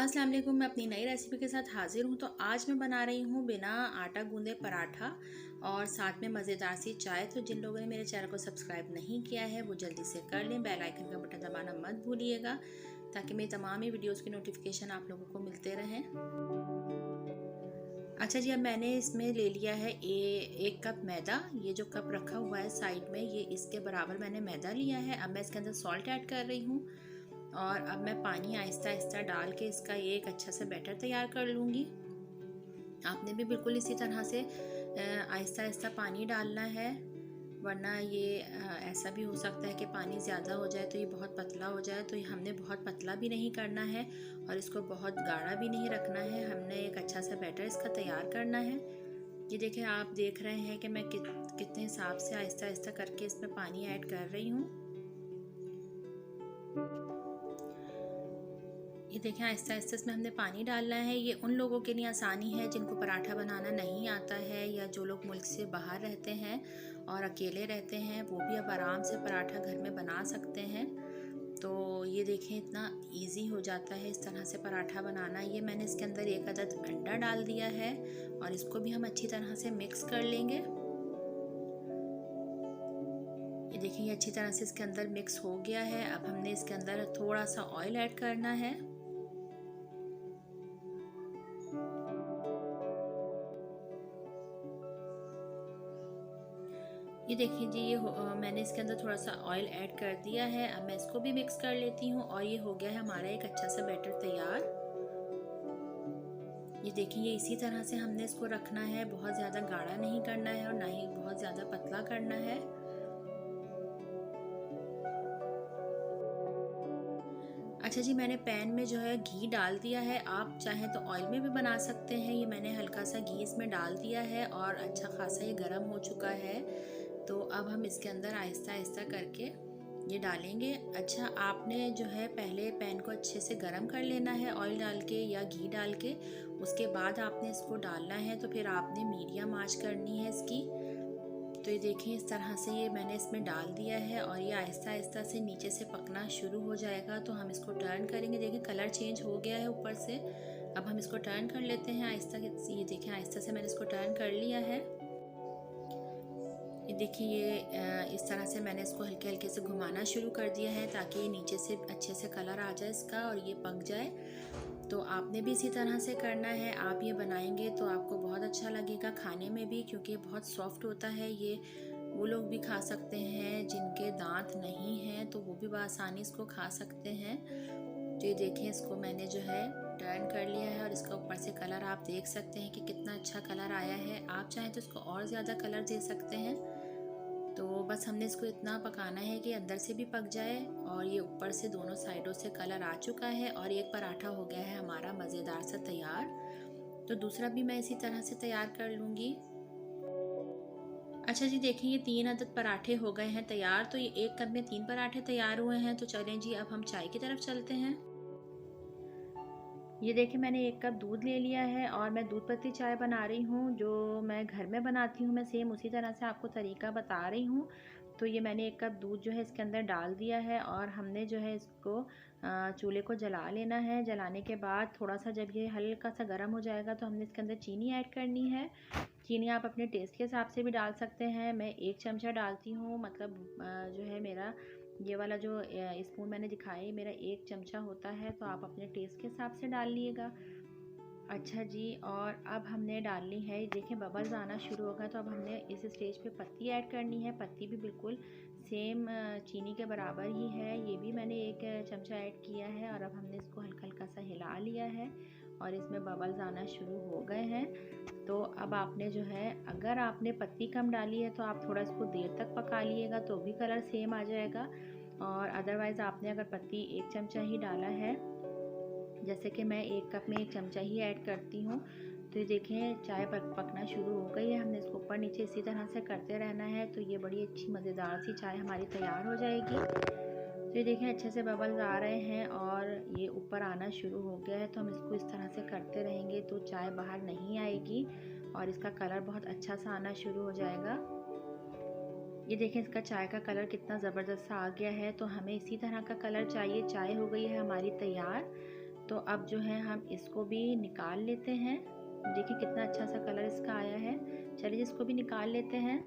अस्सलाम वालेकुम। मैं अपनी नई रेसिपी के साथ हाजिर हूँ। तो आज मैं बना रही हूँ बिना आटा गूंदे पराठा और साथ में मज़ेदार सी चाय। तो जिन लोगों ने मेरे चैनल को सब्सक्राइब नहीं किया है वो जल्दी से कर लें। बेल आइकन का बटन दबाना मत भूलिएगा ताकि मेरी तमाम ही वीडियोज़ की नोटिफिकेशन आप लोगों को मिलते रहें। अच्छा जी, अब मैंने इसमें ले लिया है 1 कप मैदा। ये जो कप रखा हुआ है साइड में, ये इसके बराबर मैंने मैदा लिया है। अब मैं इसके अंदर सॉल्ट ऐड कर रही हूँ और अब मैं पानी आहिस्ता आहिस्ता डाल के इसका ये एक अच्छा सा बैटर तैयार कर लूँगी। आपने भी बिल्कुल इसी तरह से आहिस्ता आहिस्ता पानी डालना है, वरना ये ऐसा भी हो सकता है कि पानी ज़्यादा हो जाए तो ये बहुत पतला हो जाए। तो हमने बहुत पतला भी नहीं करना है और इसको बहुत गाढ़ा भी नहीं रखना है। हमने एक अच्छा सा बैटर इसका तैयार करना है। ये देखें, आप देख रहे हैं कि मैं कितने हिसाब से आहिस्ता आहिस्ता करके इसमें पानी ऐड कर रही हूँ। ये देखें, आहिस्ता आहिस्ता इसमें हमने पानी डालना है। ये उन लोगों के लिए आसानी है जिनको पराठा बनाना नहीं आता है, या जो लोग मुल्क से बाहर रहते हैं और अकेले रहते हैं, वो भी अब आराम से पराठा घर में बना सकते हैं। तो ये देखें, इतना इजी हो जाता है इस तरह से पराठा बनाना। ये मैंने इसके अंदर 1 अदद अंडा डाल दिया है और इसको भी हम अच्छी तरह से मिक्स कर लेंगे। ये देखिए, ये अच्छी तरह से इसके अंदर मिक्स हो गया है। अब हमने इसके अंदर थोड़ा सा ऑयल ऐड करना है। ये देखिए जी, मैंने इसके अंदर थोड़ा सा ऑयल ऐड कर दिया है। अब मैं इसको भी मिक्स कर लेती हूँ और ये हो गया है हमारा एक अच्छा सा बैटर तैयार। ये देखिए, ये इसी तरह से हमने इसको रखना है। बहुत ज़्यादा गाढ़ा नहीं करना है और ना ही बहुत ज़्यादा पतला करना है। अच्छा जी, मैंने पैन में जो है घी डाल दिया है। आप चाहें तो ऑयल में भी बना सकते हैं। ये मैंने हल्का सा घी इसमें डाल दिया है और अच्छा खासा ये गर्म हो चुका है। तो अब हम इसके अंदर आहिस्ता आहिस्ता करके ये डालेंगे। अच्छा, आपने जो है पहले पैन को अच्छे से गर्म कर लेना है ऑयल डाल के या घी डाल के, उसके बाद आपने इसको डालना है। तो फिर आपने मीडियम आंच करनी है इसकी। तो ये देखें, इस तरह से ये मैंने इसमें डाल दिया है और ये आहिस्ता आहिस्ता से नीचे से पकना शुरू हो जाएगा। तो हम इसको टर्न करेंगे। देखें, कलर चेंज हो गया है ऊपर से। अब हम इसको टर्न कर लेते हैं आहिस्ता। ये देखें, आहिस्ता से मैंने इसको टर्न कर लिया है। ये देखिए, ये इस तरह से मैंने इसको हल्के हल्के से घुमाना शुरू कर दिया है ताकि ये नीचे से अच्छे से कलर आ जाए इसका और ये पक जाए। तो आपने भी इसी तरह से करना है। आप ये बनाएंगे तो आपको बहुत अच्छा लगेगा खाने में भी, क्योंकि बहुत सॉफ्ट होता है। ये वो लोग भी खा सकते हैं जिनके दांत नहीं हैं, तो वो भी बआसानी इसको खा सकते हैं। तो ये देखें, इसको मैंने जो है टर्न कर लिया है और इसका ऊपर से कलर आप देख सकते हैं कि कितना अच्छा कलर आया है। आप चाहें तो इसको और ज़्यादा कलर दे सकते हैं। तो बस हमने इसको इतना पकाना है कि अंदर से भी पक जाए और ये ऊपर से दोनों साइडों से कलर आ चुका है और एक पराठा हो गया है हमारा मज़ेदार सा तैयार। तो दूसरा भी मैं इसी तरह से तैयार कर लूँगी। अच्छा जी, देखिए, ये 3 अदद पराठे हो गए हैं तैयार। तो ये 1 कप में 3 पराठे तैयार हुए हैं। तो चलें जी, अब हम चाय की तरफ चलते हैं। ये देखिए, मैंने 1 कप दूध ले लिया है और मैं दूध पत्ती चाय बना रही हूँ। जो मैं घर में बनाती हूँ, मैं सेम उसी तरह से आपको तरीका बता रही हूँ। तो ये मैंने 1 कप दूध जो है इसके अंदर डाल दिया है और हमने जो है इसको चूल्हे को जला लेना है। जलाने के बाद थोड़ा सा जब ये हल्का सा गर्म हो जाएगा तो हमने इसके अंदर चीनी ऐड करनी है। चीनी आप अपने टेस्ट के हिसाब से भी डाल सकते हैं। मैं 1 चमचा डालती हूँ, मतलब जो है मेरा ये वाला जो स्पून मैंने दिखाया मेरा 1 चमचा होता है। तो आप अपने टेस्ट के हिसाब से डाल लीजिएगा। अच्छा जी, और अब हमने डालनी है, देखें बबल्स आना शुरू होगा। तो अब हमने इस स्टेज पे पत्ती ऐड करनी है। पत्ती भी बिल्कुल सेम चीनी के बराबर ही है। ये भी मैंने 1 चमचा ऐड किया है और अब हमने इसको हल्का हल्का सा हिला लिया है और इसमें बबल्स आना शुरू हो गए हैं। तो अब आपने जो है, अगर आपने पत्ती कम डाली है तो आप थोड़ा इसको देर तक पका लिएगा तो भी कलर सेम आ जाएगा। और अदरवाइज़ आपने अगर पत्ती 1 चमचा ही डाला है, जैसे कि मैं 1 कप में 1 चमचा ही ऐड करती हूँ। तो ये देखें, चाय पकना शुरू हो गई है। हमने इसको ऊपर नीचे इसी तरह से करते रहना है। तो ये बड़ी अच्छी मज़ेदार सी चाय हमारी तैयार हो जाएगी। तो ये देखें, अच्छे से बबल्स आ रहे हैं और ये ऊपर आना शुरू हो गया है। तो हम इसको इस तरह से करते रहेंगे तो चाय बाहर नहीं आएगी और इसका कलर बहुत अच्छा सा आना शुरू हो जाएगा। ये देखें, इसका चाय का कलर कितना ज़बरदस्त सा आ गया है। तो हमें इसी तरह का कलर चाहिए। चाय हो गई है हमारी तैयार। तो अब जो है हम इसको भी निकाल लेते हैं। देखिए कितना अच्छा सा कलर इसका आया है। चलिए इसको भी निकाल लेते हैं।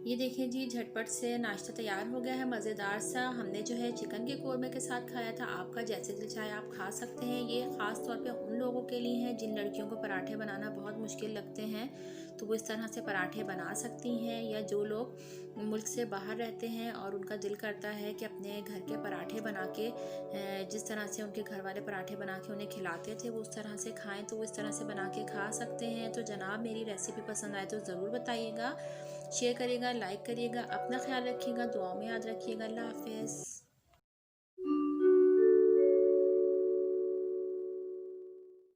ये देखें जी, झटपट से नाश्ता तैयार हो गया है मज़ेदार सा। हमने जो है चिकन के कोरमे के साथ खाया था। आपका जैसे दिल चाहे आप खा सकते हैं। ये ख़ास तौर पे उन लोगों के लिए है जिन लड़कियों को पराठे बनाना बहुत मुश्किल लगते हैं, तो वो इस तरह से पराठे बना सकती हैं। या जो लोग मुल्क से बाहर रहते हैं और उनका दिल करता है कि अपने घर के पराठे बना के, जिस तरह से उनके घर वाले पराठे बना के उन्हें खिलाते थे वो उस तरह से खाएं, तो वो इस तरह से बना के खा सकते हैं। तो जनाब मेरी रेसिपी पसंद आए तो ज़रूर बताइएगा, शेयर करिएगा, लाइक करिएगा, अपना ख्याल रखिएगा, दुआओं में याद रखिएगा। अल्लाह हाफ़िज़।